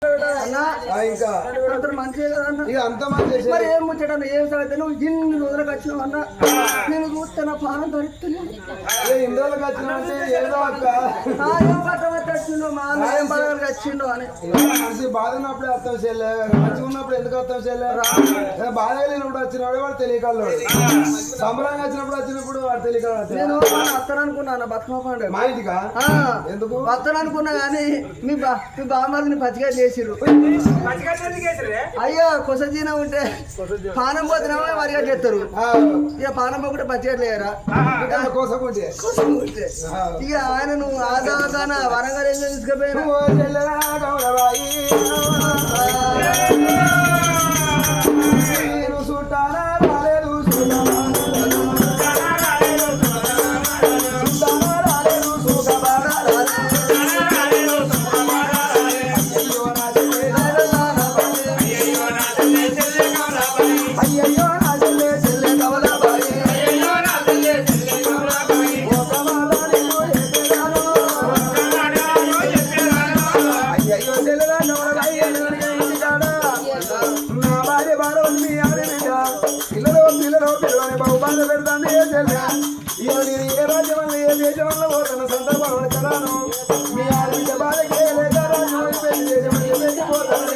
ఇంకా అంత మంచి మరి ఏం ముచ్చట ఏం సంగతి నువ్వు ఇన్ని రోజులకు వచ్చినావు అన్న నేను చూస్తే నా పానం దొరుకుతున్నాను ఇన్ని రోజులకు వచ్చినావు ఏదో ఏం పట్టబట్టి వచ్చిండు మా అన్న ఏం పదవులకు వచ్చిండు అని మంచి బాధ ఉన్నప్పుడు అర్థం చేయలే మంచిగా ఉన్నప్పుడు ఎందుకు అర్థం చేయలే బాధ లేనప్పుడు వచ్చినప్పుడు వాడు తెలియకల్లు సంబరంగా వచ్చినప్పుడు వాడు తెలియకల్లు నేను వస్తాను అనుకున్నాను బతుకమ్మ పండుగ మా ఇంటికా ఎందుకు వస్తాను అనుకున్నా కానీ మీ బామ్మని పచ్చిగా చేసిర్రు అయ్యో కొసజీన ఉంటే పానం పోతున్నామో మరిగా చేస్తారు ఇక పానం పోకుంటే పచ్చిగా లేరా ఇక ఆయన నువ్వు ఆదాన వరంగల్ ఏం తీసుకుపోయినా చూడాలా రాలేదు ఏ రాజ్యం వల్ల ఏ దేశం వల్ల పోతున్న సందర్భంలో కదాను మీ ఆడబిడ్డ బాధకే లేక రాజ్యం దేశం పోతాను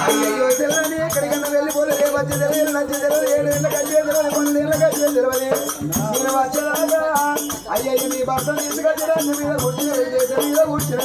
అయ్యో తెల్లని ఎక్కడికన్నా వెళ్ళిపోలేదు వచ్చే తెలియదు నచ్చి తెలియదు 7 ఏళ్ళకి వచ్చే తెలియదు 12 ఏళ్ళకి వచ్చే తెలియదు నేను వచ్చేదాకా అయ్యో మీ భర్త తీసుకొచ్చేదాన్ని మీద కూర్చుని దేశం మీద కూర్చుని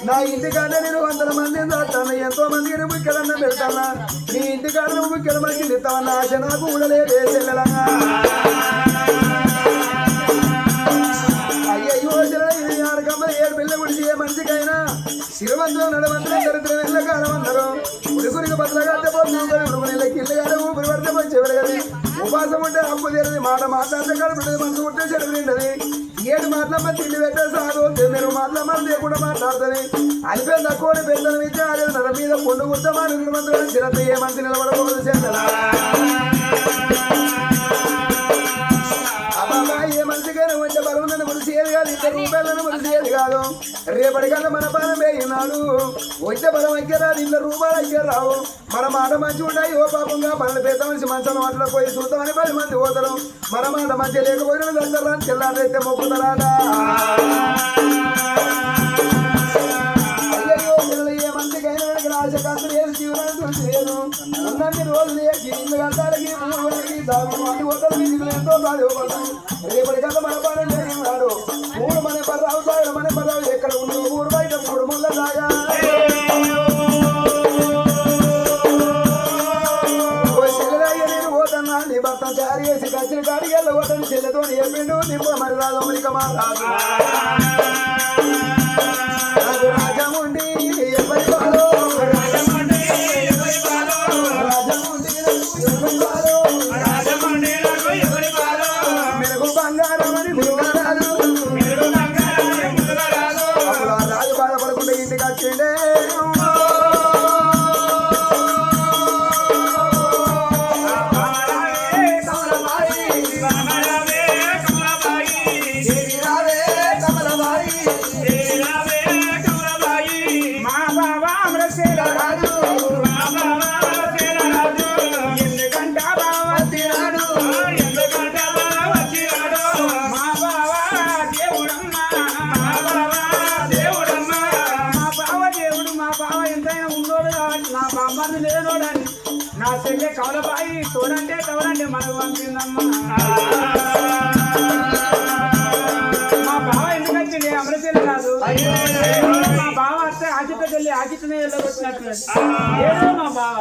నా ఇంటికాడ నేను 100 మందిని దాటాను ఎంతో మందిని ముఖ్యదన్న పెడతానా నీ ఇంటికాడ నువ్వు ముఖ్యల మంది ఇస్తావన్నా ఆశ నాకు ఊడలేదే చెల్లెలంగా అయ్యో ఇది 6 కమ్మలు 7 పిల్ల గుడిచి ఏ మంచికైనా సిరవంతులు నడవంతులు దరిద్రం వెళ్ళకాలం అందరూ ఉడుకురికి బదులుగా నెలకి ఇల్లుగానే ఊపిరి పడితే పోయి చెవరగది ఉపాసం ఉంటే అప్పు తీరది మాట మాట్లాడితే కడుపుంటది మనసు ఉంటే చెడు తింటది 7 మాటలమ్మ తిండి పెట్టే సాగు 9 మాటలమ్మ లేకుండా మాట్లాడుతుంది అనిపోయి తక్కువ పెద్దల విద్య నర మీద పొండు కుర్తమా నిర్మంతులు చిరత ఏ మంచి నిలబడకూడదు చెందలా ఏ మంచికైనా వచ్చే బలం నన్ను మురిసేది కాదు 2 రూపాయలను మురిసేది కాదు రేపటికల్లా మన పానం వేయినాడు వచ్చే బలం అయితే రాదు 2 రూపాయలు అయితే రావు మన మాట మంచి ఉంటాయి ఓ పాపంగా పనులు పెద్ద మనిషి మంచాల మాటలో పోయి చూద్దామని 10 మంది పోతారు మన మాట మంచి లేకపోయినా దగ్గర తెల్లారైతే మొక్కుతారాట అయ్యో పిల్లలు ఏ మంచికైనా ఆశ కాదు లేదు జీవనాన్ని చూసి లేదు ఉన్నన్ని రోజులు ఇల్లు గంటలకి 3 గంటలకి దాని ఒక్కరు వీధులు ఎంతో బాధపడతాం రేపటికల్లా మన పాలన ఉన్నాడు 3 మన పర్రావు సాగర మన పర్రావు ఎక్కడ ఉందో 3 బయట 3 ముళ్ళ దాగా నేను పోతున్నా నీ భర్త జారీ చేసి కచ్చిన కాడికి వెళ్ళబోతాను చెల్లెతో చెప్పిండు నింప మరి రాదు అమెరికా మా రాదు నాకు రాజముండి ఎవరి పాలో మెరుగు బంగారం అని రాజు బాధపడకుండా ఇంటికి వచ్చిండే నా చెల్లె కవలబాయి తోడంటే తోడంటే మనకు పంపిందమ్మా మా బావ ఎందుకు వచ్చింది అమరచెల్లి కాదు మా బావ వస్తే ఆచిత చెల్లి ఆచిత అట్లనే వెళ్ళగొచ్చినట్టు ఏదో మా బావ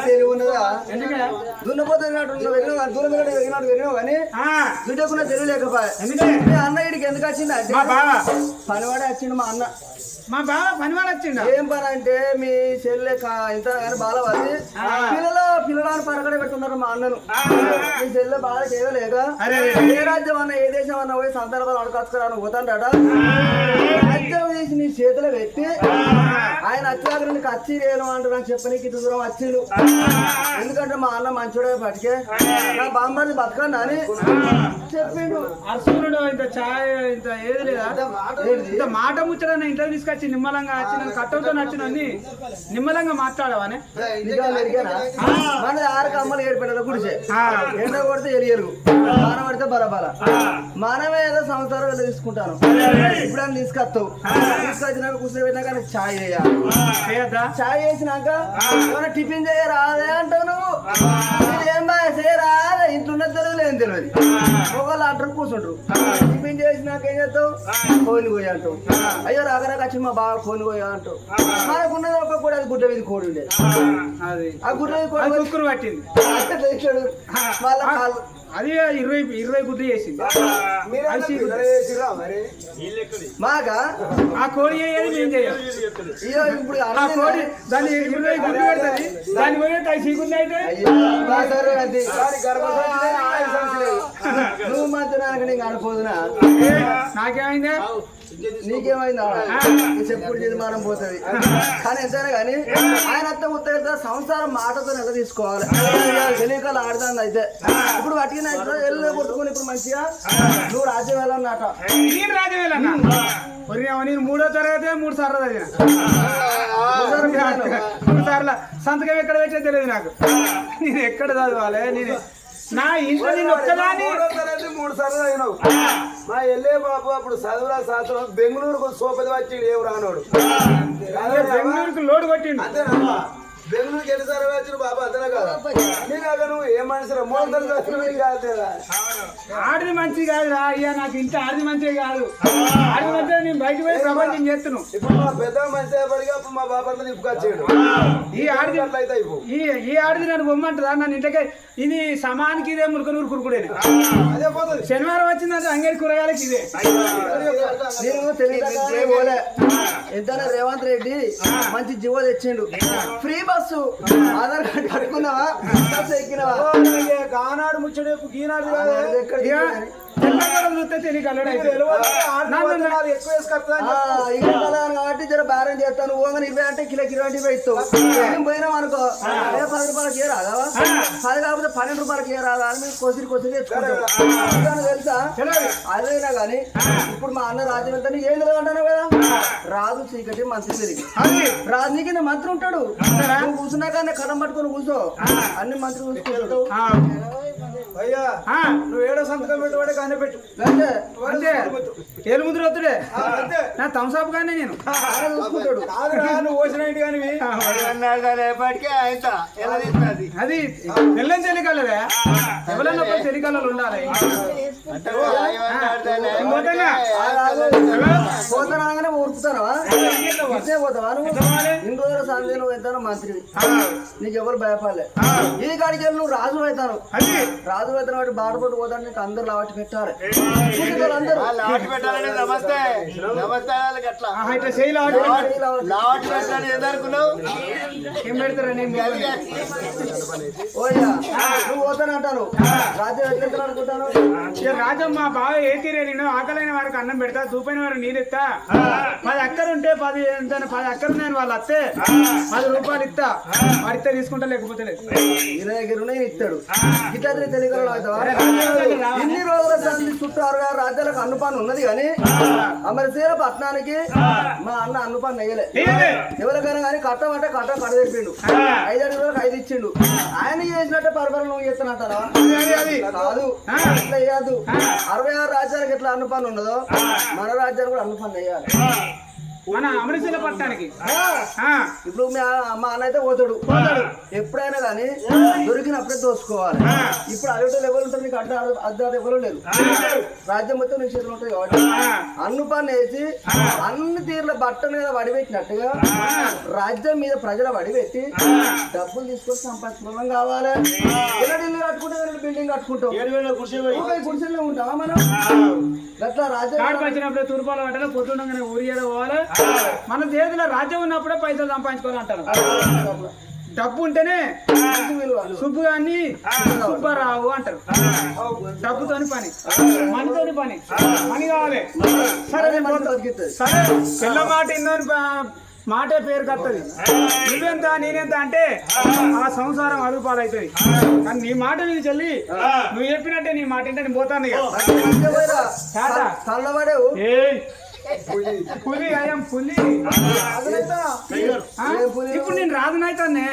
తెలివి ఉన్నదా ఎందుకంటే దున్నపోతే దూరం వెళ్ళినావు కానీ దుడ్డకున్న తెలివి లేకపోయా మీ అన్న ఇడికి ఎందుకు వచ్చింది అంటే మా బావ పనివాడే వచ్చిండు మా బావ పనివాడు వచ్చిండు ఏం పని అంటే మీ చెల్లె ఇంత కానీ బాలవాది పిల్లలని పరకడ పెట్టున్నారు మా అన్నను మీ చెల్లె బాగా చేయలేక ఏ రాజ్యం అన్న ఏ దేశం అన్న పోయి సందర్భాలు అడగచ్చుకోవడానికి పోతాడట రాజ్యం తీసి నీ చేతిలో పెట్టి ఆయన వచ్చాక నీకు వచ్చి నేను అంటున్నా చెప్పనీకి ఇంత దూరం వచ్చిండు ఎందుకంటే మా అన్న మంచోడే పట్టుకే నా బామ్మని బతకండి అని చెప్పిండు అర్సునుడు ఇంత ఛాయ్ ఇంత ఏది లేదా ఇంత మాట ముచ్చట ఇంట్లో తీసుకొచ్చి నిమ్మలంగా వచ్చి నేను కట్టవుతో నచ్చినని నిమ్మలంగా మాట్లాడవానే మనది 6 కమ్మలు 7 పెట్టల గుడిసే ఎండ కొడితే ఎలియరు మాన పడితే బలబల మనమే ఏదో సంవత్సరం తీసుకుంటాను ఇప్పుడు అని తీసుకొస్తావు తీసుకొచ్చినాక కూర్చోబెట్టినాక నాకు ఛాయ్ చేయాలి ఛాయ్ చేసినాక ఏమైనా టిఫిన్ చేయరాదే అంటావు నువ్వు ఏం బాగా చేయరాదే ఇంట్లో ఉన్నది తెలియదు ఏం తెలియదు ఒకళ్ళు అంటారు కూర్చుంటారు టిఫిన్ చేసినాక ఏం చేస్తావు కోని పోయి అంటావు అయ్యో రాకరాక వచ్చి మా బాగా కోని పోయి అంటావు మనకున్నది ఒక కూడా అది గుడ్డ మీద కోడి ఉండేది ఆ గుడ్డ మీద కోడి కుక్కరు పట్టింది వాళ్ళ కాళ్ళు అది 20 గుడ్డు చేసింది మాగా ఆ కోడి అయ్యేది మేము చేయాలి ఇప్పుడు ఆ కోడి దాన్ని 20 గుడ్డు పెడుతుంది దాని పోయి చీకుంది అయితే నువ్వు మాత్రం నీకు అనుకోదునా నాకేమైందా నీకేమైందా చెప్పుడు నిర్మాణం పోతుంది కానీ ఎంతైనా కానీ ఆయన అత్త ముత్త సంసారం మాటతో ఎలా తీసుకోవాలి తెలియకలు ఆడుతుంది అయితే ఇప్పుడు పట్టిన ఎల్లు కొట్టుకుని ఇప్పుడు మంచిగా నువ్వు రాజ్యం వెళ్ళన్నట నేను రాజ్యం వెళ్ళన్నా నేను 3వ తరగతి 3 సార్లు చదివిన 3 సార్లు సంతకం ఎక్కడ పెట్టే తెలియదు నాకు నేను ఎక్కడ చదవాలి నేను నా ఇంట్లో నేను ఒక్కదాన్ని 3 సార్లు అయినావు మా ఎల్లే బాబు అప్పుడు చదువురా శాస్త్రం బెంగళూరుకు సోపది వచ్చి ఏవు రానోడు బెంగళూరుకు లోడ్ కొట్టిండు అంతేనా బెంగళూరుకి ఎన్నిసార్లు వచ్చిన బాబు అంతనే కదా నీకు నువ్వు ఏ మనిషి ఆడిది మంచి కాదురా అయ్యా నాకు ఇంత ఆడిది మంచిగా కాదు ఆడిది మంచిగా నేను బయట పోయి ప్రపంచం చేస్తున్నాను ఇప్పుడు మా పెద్ద మంచిగా పడిగా అప్పుడు మా బాబు అంతా నిప్పుకొచ్చాడు ఈ ఆడిది అట్లయితే ఈ ఆడిది నన్ను బొమ్మంటుందా నన్ను ఇంటికి ఇది సమానికి ఇదే మురుకనూరు కురుకుడే అదే పోతుంది శనివారం వచ్చిందంటే అంగడి కూరగాయలకి ఇదే నేను తెలియదు ఎంత రేవంత్ రెడ్డి మంచి జీవో తెచ్చిండు ఫ్రీ బస్సు ఆధార్ కార్డు కట్టుకున్నావా బస్సు ఎక్కినావా కానాడు ముచ్చడు గీనాడు చూస్తే తెలియకల్లడు ఎక్కువ వేసుకొస్తా కాబట్టి జర బేరం చేస్తాను ఓంగని ఇవే అంటే కిలో ఇస్తావు మేము పోయినాం అనుకో 10 రూపాయలకి ఏ రాదా 10 కాకపోతే 12 రూపాయలకి ఏ రాదా అని మేము కొసిరి తెచ్చుకుంటాం తెలుసా అదైనా కానీ ఇప్పుడు మా అన్న రాజ్యం వెళ్తా ఏం తెలియదంటాను కదా రాజు చీకటి మంత్రి తిరిగి రాజు నీ కింద మంత్రి ఉంటాడు నువ్వు కూర్చున్నాక కడం పట్టుకొని కూర్చో అన్ని మంత్రి కూర్చుంటావు అయ్యా నువ్వు ఏడో సంతకం పెట్టుబడి కానీ పెట్టు అంతే ఏలు ముద్ర వద్దుడే నా థమ్స్అప్ కానీ నేను చూసుకుంటాడు నువ్వు పోసిన ఇంటి కానీ అది తెల్లని తెలికలవే ఎవరన్నా తెలికలలు ఉండాలి పోతానగానే ఊరుకుతానవా ఇచ్చే పోతావా నువ్వు ఇన్ని రోజుల సందే నువ్వు వెళ్తాను మంత్రి నీకు ఎవరు భయపడలే ఈ కాడికి వెళ్ళి నువ్వు రాజు అవుతాను రాజు అవుతాను వాటి బాటపట్టు పోతాను నీకు అందరు లావటి పెట్టాలి అందరూ ఏం పెడతారా ఓయ్యా నువ్వు పోతానంటాను రాజ్యం ఎట్లా అనుకుంటాను రాజం మా బావ ఏ తీరేను ఆకలైన వారికి అన్నం పెడతా చూపైన వారికి నీళ్ళు ఇస్తా 10 అక్కలు ఉంటే 10 అక్కలు నేను వాళ్ళు వస్తే 10 రూపాయలు ఇస్తా వాడితే తీసుకుంటా లేకపోతే లేదు దగ్గర ఇస్తాడు ఇట్లా తెలియగలడు ఇన్ని రోజుల సంది చుట్టూ 66 రాజ్యాలకు అన్నుపాను ఉన్నది కానీ అమరశీల పట్టణానికి మా అన్న అన్నుపాను నెయ్యలే ఎవరికైనా కానీ కట్టమంటే కడ తెప్పిండు 5 అడుగులకు 5 ఇచ్చిండు ఆయన చేసినట్టే పరిపాలన నువ్వు చేస్తున్నట్టారా కాదు ఇట్లా వేయద్దు 66 రాజ్యాలకు ఎట్లా అన్నుపాను ఉన్నదో మన రాజ్యాలు కూడా అన్నుపాను నెయ్యాలి మన అమరశీల పట్టణానికి ఇప్పుడు మా అన్న అయితే పోతాడు ఎప్పుడైనా కానీ దొరికినప్పుడే దోసుకోవాలి. ఇప్పుడు అదే లెవెల్ ఉంటుంది, నీకు అడ్డ ఎవరు లేదు, రాజ్యం మొత్తం నీ చేతులు ఉంటాయి కాబట్టి అన్ను పని వేసి అన్ని తీర్ల బట్టల మీద వడిపెట్టినట్టుగా రాజ్యం మీద ప్రజల వడిపెట్టి డబ్బులు తీసుకొని సంపాదించుకోవడం కావాలి. ఇల్లు కట్టుకుంటే బిల్డింగ్ కట్టుకుంటాం, గుడిసెల్లో ఉంటావా మనం? అట్లా రాజ్యం వచ్చినప్పుడు తూర్పాల వంటలో పొద్దుండగానే ఊరియాలో పోవాలి. మన చేతిలో రాజ్యం ఉన్నప్పుడే పైసలు సంపాదించుకోవాలి అంటారు. డబ్బు ఉంటేనే సుబ్బు గాని సుబ్బారావు అంటారు. డబ్బుతోని పని, మనతోని పని, పని కావాలి. సరే సరే పిల్ల మాట ఇందని మాటే పేరు కత్తది. నువ్వెంత నేనెంత అంటే ఆ సంసారం అడుగు పాలవుతుంది. కానీ నీ మాట మీద చెల్లి నువ్వు చెప్పినట్టే నీ మాట ఏంటని పోతాను. పులి అయ్యాం పులి. ఇప్పుడు నేను రాజునైతానే.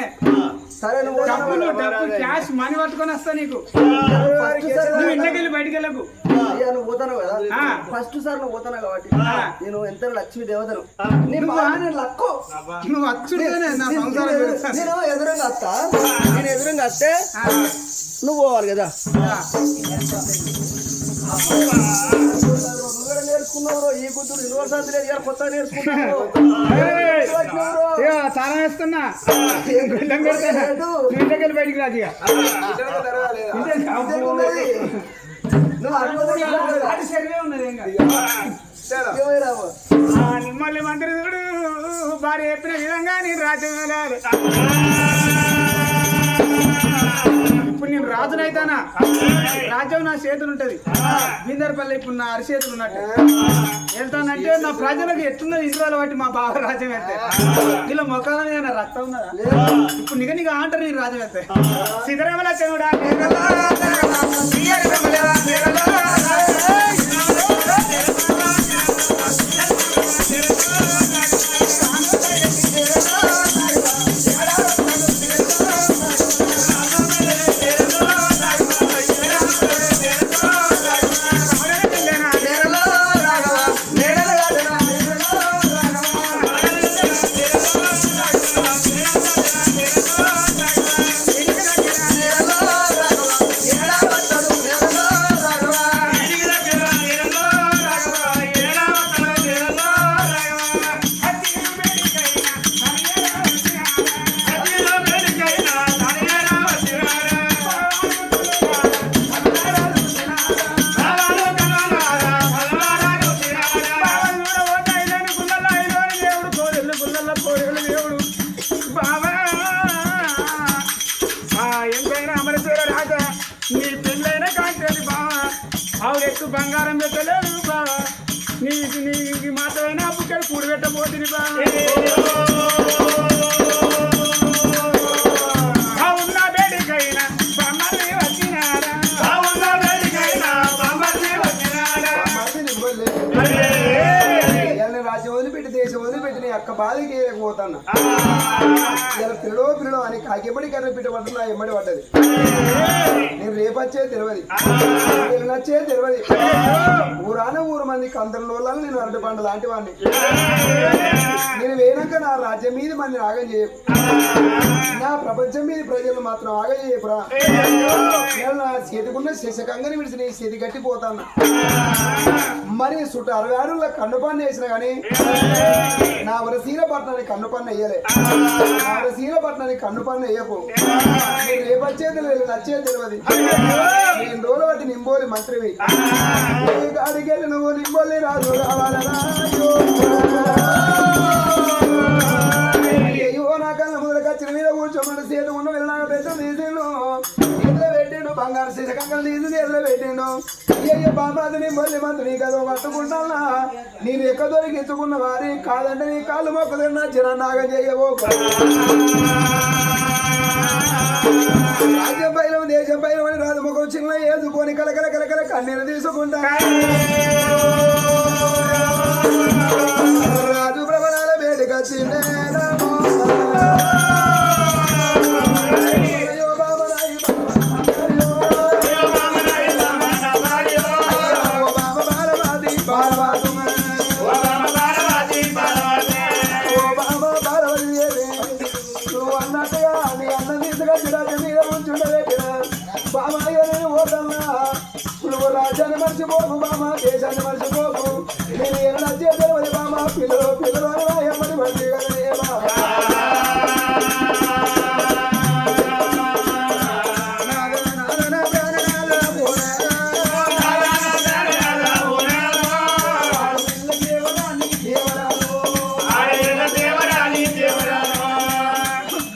డబ్బులు డబ్బు క్యాష్ మనీ పట్టుకొని వస్తా నీకు. నువ్వు ఇంటికెళ్ళి బయటికి వెళ్ళకు. నువ్వు పోతాను కదా, ఫస్ట్ సార్ నువ్వు పోతాను కాబట్టి నేను ఎంత లక్ష్మీ దేవతను లక్కు. నువ్వు వచ్చుడేనే నా సంసారం. నేను ఎదురుగా వస్తా, నేను ఎదురుగా వస్తే నువ్వు పోవాలి కదా. నేర్చుకున్నావు ఈ కూతురు యూనివర్సిటీ లేదు, కొత్తగా నేర్చుకున్నావు. చాలా వేస్తున్నా ఇంటికెళ్ళి బయటికి రాజు. మళ్ళీ మంత్రి భార్య చెప్పిన విధంగా నేను రాజ్యం వెళ్ళాలి. ఇప్పుడు నేను రాజునైతానా, రాజ్యం నా చేతులు ఉంటది. బీందర్పల్లి ఇప్పుడు నా అరిచేతులు ఉన్నట్టు వెళ్తానంటే నా ప్రజలకు ఎట్లున్నది ఇంద్రాలు బట్టి మా బావ రాజ్యం వెళ్తే ఇలా మొక్కల మీద నా రక్తం ఉన్నదా? ఇప్పుడు నిగ అంటారు నేను రాజ్యం వెళ్తే. సిద్ధరామల చెవుడా ఆవిడెత్తు బంగారం పెట్టలేదు బావా, నీకు మాత్రమైనా పుక్కడ కూడి పెట్టబోతుంది బావా. ఉన్న బేడికైనా బొమ్మల్ని వచ్చినారా, ఉన్న బేడికైనా బొమ్మల్ని వచ్చినారా. రాజ్యం వదిలిపెట్టి దేశం వదిలిపెట్టి నీ అక్క బాధకి పోతాను. ఇలా పిల్లడో అని కాకెమ్మడి కర్ర పెట్టబడ్డ నా ఎమ్మడి పడ్డది. నేను రేపచ్చే తెలియదు, నచ్చే తెలియదు. ఊరాన ఊరు మందికి అందరి లోళ్ళని నేను అరటి పండు లాంటి వాడిని. నేను వేయనాక నా రాజ్యం మీద మంది ఆగం చేయకు, నా ప్రపంచం మీద ప్రజలు మాత్రం ఆగం చేయకురా. నేను నా చేతికున్న శశకంగని విడిచి నీ చేతి కట్టిపోతాను. మరి చుట్టూ 60 అడుగుల కన్ను పన్ను వేసిన కానీ నా వరసీల పట్టణానికి కన్ను పన్ను వేయలే. నా వరసీల పట్టణానికి కన్ను పన్ను వేయకు. నేను రేపచ్చేది లేదు, నచ్చేది తెలియదు. నేను రోజు బట్టి నింబోలి మంత్రివి. అడిగేది నువ్వు నింబోలి రాజు రావాలరా. అయ్యో నా కళ్ళ ముందర కచ్చిన మీద కూర్చోమని చేతి ఉన్న వెళ్ళినా పెద్ద తీసిండు, ఎదురు పెట్టిండు. బంగారు శశకంగా తీసి ఎదురు పెట్టిండు. అయ్యో బాబాది నింబోలి మంత్రి కదా పట్టుకుంటానా, నేను ఎక్క దొరికించుకున్న వారి కాదంటే నీ కాళ్ళు మొక్కదన్నా జన నాగం చేయవో. రాజ్యం పైన దేశం పైన రాజు ముఖం చిన్న ఏదుకొని కలకల కలకల కన్నీరు తీసుకుంటా. రాజు ప్రబలాల వేడికొచ్చిందే బాలవాది మర్చిపోకు బామా దేశాన్ని మర్చిపోకు నేను ఎలా చేద్దరు బామా పిల్లలు పిల్లలు ఎమ్మడి పడి కదనే బాబా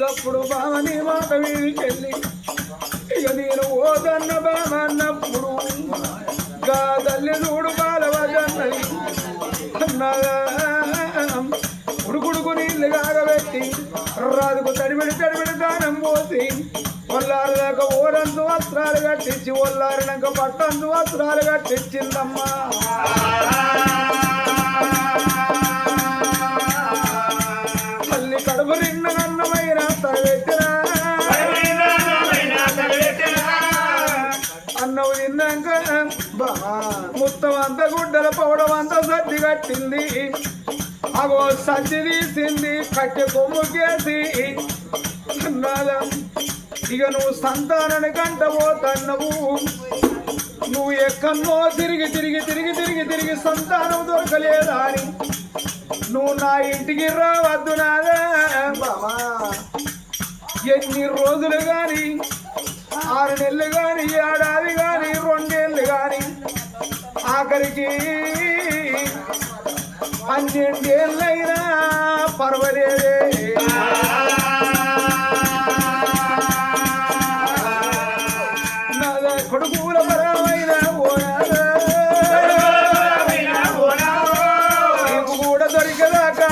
అప్పుడు బామని మాట వీరికెళ్ళి ఇక నేను ఓదన్న బామ అన్నప్పుడు గా తల్లి చూడు బాలవజన్నది అన్నగా ఉడుకుడుకు నీళ్ళు కాగబెట్టి రాదుకు తడిబిడి దానం పోసి ఒల్లారినాక ఓరందు వస్త్రాలు కట్టించి ఒల్లారినాక పట్టందు వస్త్రాలు కట్టించిందమ్మా తల్లి కడుపు నిన్న అన్నమైన తలబెట్టినా అన్నవు తిన్నాక మొత్తం అంత గుడ్డల పౌడం అంతా సర్ది కట్టింది అగో సర్ది తీసింది కట్టె కొమ్ముకేసి అన్నాదా ఇక నువ్వు సంతానాన్ని కంట పోతన్నవు నువ్వు ఎక్కన్నో తిరిగి సంతానం దొరకలేదా అని నువ్వు నా ఇంటికి రావద్దు నాదా ఎన్ని రోజులు గాని 6 నెలలు గాని ఏడాది గాని 2 ఏళ్ళు గాని ఆఖరికి 12 ఏళ్ళైనా పర్వాలేదే నాదా కొడుకుల పరమైన నీకు కూడా దొరికేదాకా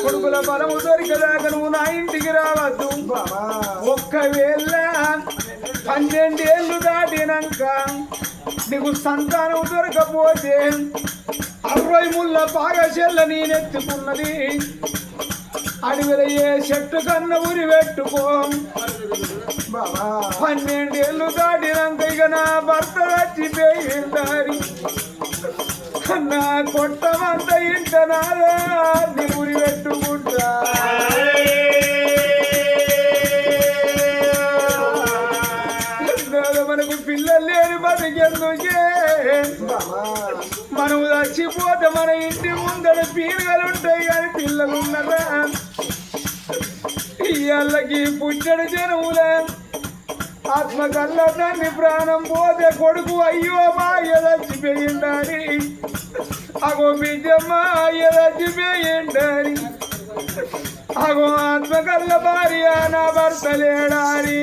కొడుకుల బలము దొరికేదాకా నువ్వు నా ఇంటికి రావద్దు ఒక్కవేళ 12 ఏళ్ళు దాటినాక నీకు సంతానం దొరకపోతే 60 ముళ్ళ పాగచెల్ల నేనెత్తుకున్నది అడవిలో ఏ చెట్టు కన్నా ఉరి పెట్టుకో 12 ఏళ్ళు దాటినాక ఇక నా భర్త చచ్చిపోయిందారి నా కొట్టమంతా ఇంటనారా నీ ఉరి పెట్టుకుంటా మనకు పిల్లలు లేని బతికెందుకే మనం చచ్చిపోతే మన ఇంటి ముందర పీరుగలు ఉంటాయి కానీ పిల్లలు ఉన్నారా ఇళ్ళకి పుట్టడు జనములే ఆత్మ కళ్ళ దాన్ని ప్రాణం పోతే కొడుకు అయ్యో మా అయ్య చచ్చిపోయిండారి అగో బిడ్డమ్మ అయ్య చచ్చిపోయిండారి అగో ఆత్మ కళ్ళ భార్య నా భర్త లేడారి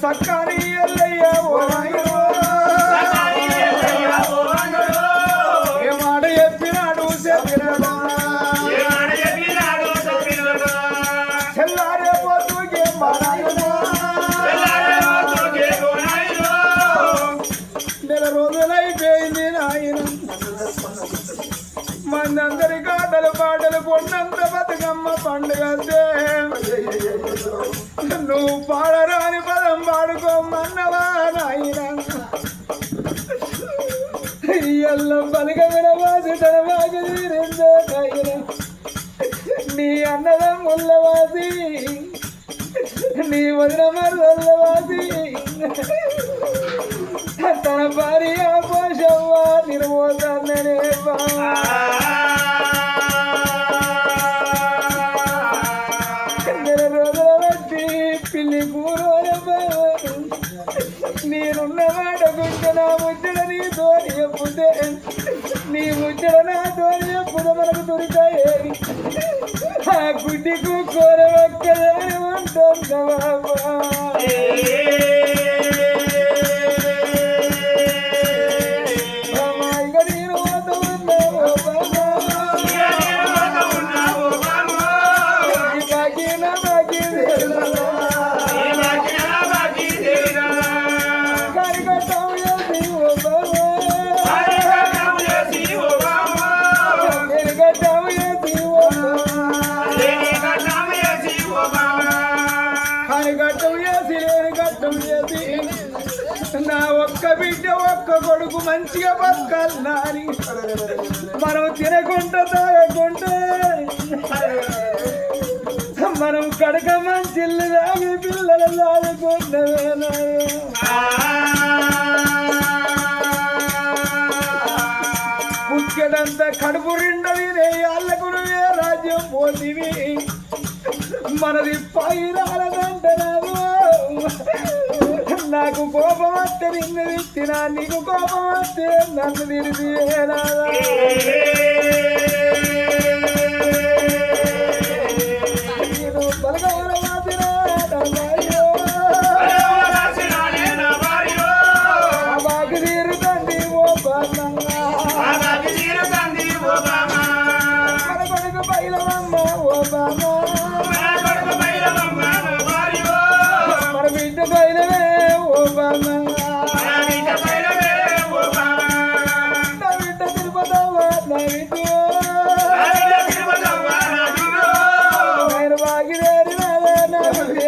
సక్కని ఎల్లయ్య ఏ మాట చెప్పినాడు చెల్లారే పోతుకే నెల రోజులైపోయింది నాయన మనందరి కాటలు పాటలు పొన్నంత బతుకమ్మ పండుగ నువ్వు పాడరాని పదం పాడుకోమన్నవా నాయన ఎల్లం పలిక వినవాసి తనవాసి తీరిందో నాయన నీ అన్నదం ముల్లవాసి నీ వదిన మరదల్లవాసి తన భార్య పోషవ్వా నిర్మోదన్ననే పిల్లి కూర నేనున్న వాడకుంటే నా ముచ్చట నీ తోని చెప్పుతే నీ ముచ్చట నా తోని చెప్పుద మనకు దొరికాయేది ఆ గుడ్డికు కూర ఒక్కదాని ఉంటుంది బాబా ఇక నేను పోతున్నావు నా ఒక్క బిడ్డ ఒక్క కొడుకు మంచిగా బతకాలని మనం తినకుండా తాగకుండా మనం కడక మంచిల్లు దాగి పిల్లలు దాడుకున్నవేనా ముఖ్యదంతా కడుపు రెండవి నేయాళ్ళకు నువ్వే రాజ్యం పోతివి మనది పైరాలదంటరాదు నాకు కోపం వస్తే నిన్ను తినా నీకు కోపం వస్తే నన్ను తిరిగి నేను బలగవల మాత్రం బాకి తీరుతండి ఓ బాగా కొడుకు బయలమ్మ ఓ బాగా మన బిడ్డ బయలవే ఓ బాగా నా బిడ్డ తిరుపతవ్వ నా బిడ్డ నేను బాగి వేరు నా బిడ్డ